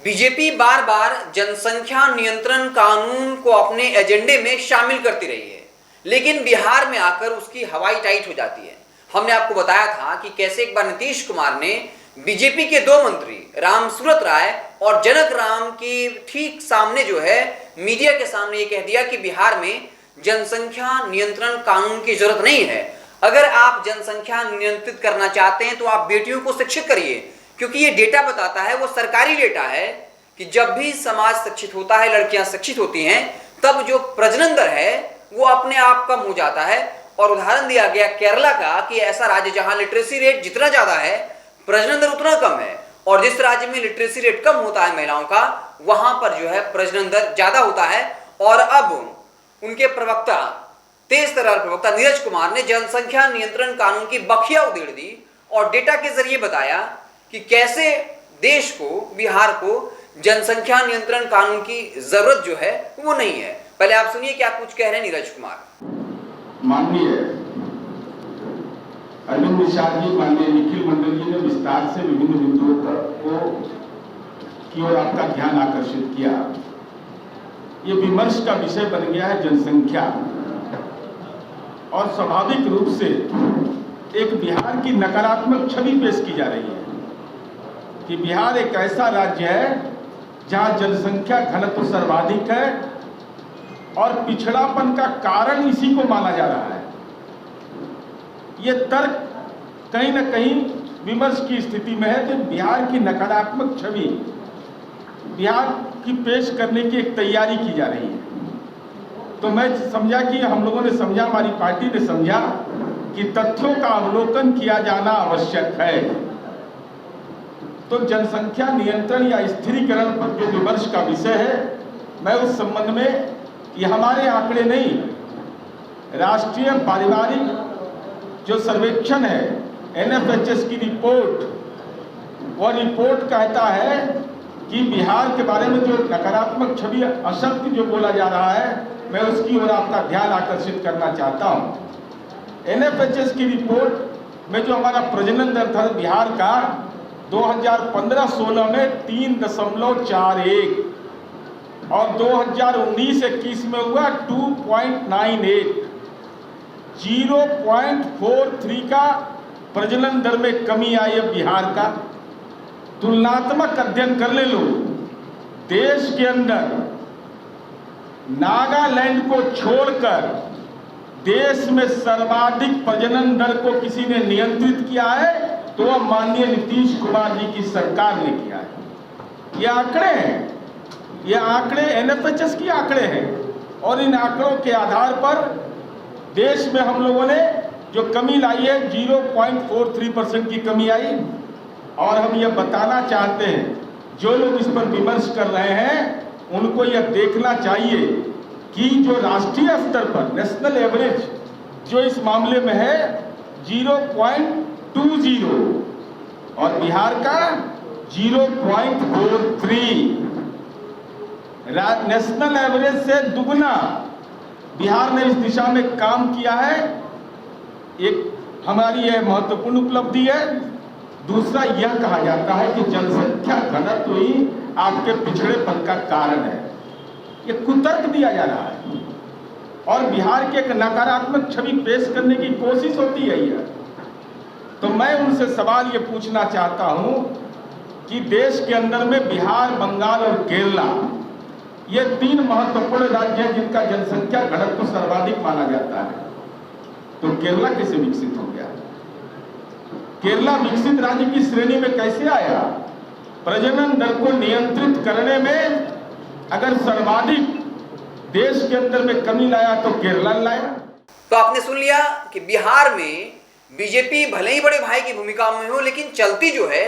BJP बार बार जनसंख्या नियंत्रण कानून को अपने एजेंडे में शामिल करती रही है, लेकिन बिहार में आकर उसकी हवाई टाइट हो जाती है। हमने आपको बताया था कि कैसे एक बार नीतीश कुमार ने बीजेपी के दो मंत्री रामसूरत राय और जनक राम के ठीक सामने जो है मीडिया के सामने ये कह दिया कि बिहार में जनसंख्या नियंत्रण कानून की जरूरत नहीं है। अगर आप जनसंख्या नियंत्रित करना चाहते हैं तो आप बेटियों को शिक्षित करिए, क्योंकि ये डेटा बताता है, वो सरकारी डेटा है कि जब भी समाज शिक्षित होता है, लड़कियां शिक्षित होती हैं, तब जो प्रजनन दर है वो अपने आप कम हो जाता है। और उदाहरण दिया गया केरला का कि ऐसा राज्य जहां लिटरेसी रेट जितना ज्यादा है प्रजनन दर उतना कम है, और जिस राज्य में लिटरेसी रेट कम होता है महिलाओं का, वहां पर जो है प्रजनन दर ज्यादा होता है। और अब उनके प्रवक्ता, तेज तर्रार प्रवक्ता नीरज कुमार ने जनसंख्या नियंत्रण कानून की बखिया उधेड़ दी और डेटा के जरिए बताया कि कैसे देश को, बिहार को जनसंख्या नियंत्रण कानून की जरूरत जो है वो नहीं है। पहले आप सुनिए क्या कुछ कह रहे हैं नीरज कुमार। माननीय अरविंद निषाद जी, माननीय निखिल मंडल जी ने विस्तार से विभिन्न बिंदुओं की ओर आपका ध्यान आकर्षित किया। ये विमर्श का विषय बन गया है जनसंख्या, और स्वाभाविक रूप से एक बिहार की नकारात्मक छवि पेश की जा रही है कि बिहार एक ऐसा राज्य है जहां जनसंख्या घनत्व सर्वाधिक है और पिछड़ापन का कारण इसी को माना जा रहा है। ये तर्क कहीं न कहीं विमर्श की स्थिति में है कि बिहार की नकारात्मक छवि बिहार की पेश करने की एक तैयारी की जा रही है। तो मैं समझा कि हम लोगों ने समझा, हमारी पार्टी ने समझा कि तथ्यों का अवलोकन किया जाना आवश्यक है। तो जनसंख्या नियंत्रण या स्थिरीकरण पर जो विमर्श का विषय है, मैं उस संबंध में, ये हमारे आंकड़े नहीं, राष्ट्रीय पारिवारिक जो सर्वेक्षण है NFHS की रिपोर्ट, वह रिपोर्ट कहता है कि बिहार के बारे में जो नकारात्मक छवि, असत्य जो बोला जा रहा है, मैं उसकी ओर आपका ध्यान आकर्षित करना चाहता हूं। NFHS की रिपोर्ट में जो हमारा प्रजनन दर था बिहार का 2015-16 में 3.41 और 2019-21 में हुआ 2.98, 0.43 का प्रजनन दर में कमी आई है बिहार का। तुलनात्मक अध्ययन कर ले लोग, देश के अंदर नागालैंड को छोड़कर देश में सर्वाधिक प्रजनन दर को किसी ने नियंत्रित किया है तो वह माननीय नीतीश कुमार जी की सरकार ने किया है। ये आंकड़े हैं, ये आंकड़े NFHS की आंकड़े हैं, और इन आंकड़ों के आधार पर देश में हम लोगों ने जो कमी लाई है 0.43% की कमी आई। और हम ये बताना चाहते हैं, जो लोग इस पर विमर्श कर रहे हैं उनको यह देखना चाहिए कि जो राष्ट्रीय स्तर पर नेशनल एवरेज जो इस मामले में है 0.20 और बिहार का 0.43, नेशनल एवरेज से दुगना बिहार ने इस दिशा में काम किया है। एक हमारी यह महत्वपूर्ण उपलब्धि है। दूसरा, यह कहा जाता है कि जनसंख्या घनत्व ही आपके पिछड़ेपन का कारण है। ये कुतर्क दिया जा रहा है और बिहार की एक नकारात्मक छवि पेश करने की कोशिश होती है यह। तो मैं उनसे सवाल ये पूछना चाहता हूं कि देश के अंदर में बिहार, बंगाल और केरला, ये 3 महत्वपूर्ण राज्य हैं जिनका जनसंख्या घनत्व सर्वाधिक माना जाता है। तो केरला कैसे विकसित हो गया? केरला विकसित राज्य की श्रेणी में कैसे आया? प्रजनन दर को नियंत्रित करने में अगर सर्वाधिक देश के अंदर में कमी लाया तो केरला लाया। तो आपने सुन लिया कि बिहार में बीजेपी भले ही बड़े भाई की भूमिका में हो, लेकिन चलती जो है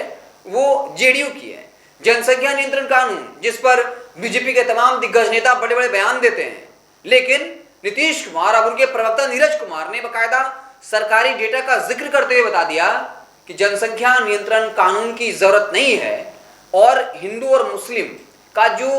वो JDU की है। जनसंख्या नियंत्रण कानून, जिस पर बीजेपी के तमाम दिग्गज नेता बड़े बड़े बयान देते हैं, लेकिन नीतीश कुमार और उनके प्रवक्ता नीरज कुमार ने बाकायदा सरकारी डेटा का जिक्र करते हुए बता दिया कि जनसंख्या नियंत्रण कानून की जरूरत नहीं है। और हिंदू और मुस्लिम का जो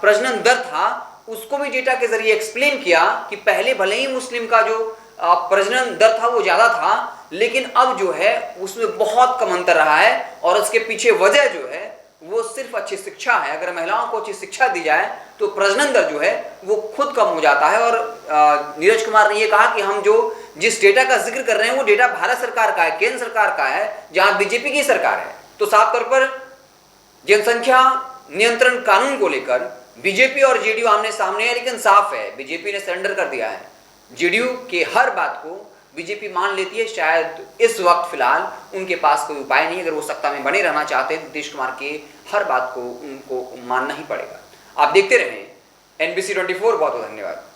प्रजनन दर था उसको भी डेटा के जरिए एक्सप्लेन किया कि पहले भले ही मुस्लिम का जो प्रजनन दर था वो ज्यादा था, लेकिन अब जो है उसमें बहुत कम अंतर रहा है, और उसके पीछे वजह जो है वो सिर्फ अच्छी शिक्षा है। अगर महिलाओं को अच्छी शिक्षा दी जाए तो प्रजनन दर जो है वो खुद कम हो जाता है। और नीरज कुमार ने ये कहा कि हम जो जिस डेटा का जिक्र कर रहे हैं वो डेटा भारत सरकार का है, केंद्र सरकार का है, जहां बीजेपी की सरकार है। तो साफ तौर पर जनसंख्या नियंत्रण कानून को लेकर बीजेपी और जेडीयू आमने सामने है, लेकिन साफ है बीजेपी ने सरेंडर कर दिया है। जेडीयू के हर बात को बीजेपी मान लेती है। शायद इस वक्त फिलहाल उनके पास कोई उपाय नहीं। अगर वो सत्ता में बने रहना चाहते हैं नीतीश कुमार के हर बात को उनको मानना ही पड़ेगा। आप देखते रहें NBC 24। बहुत बहुत धन्यवाद।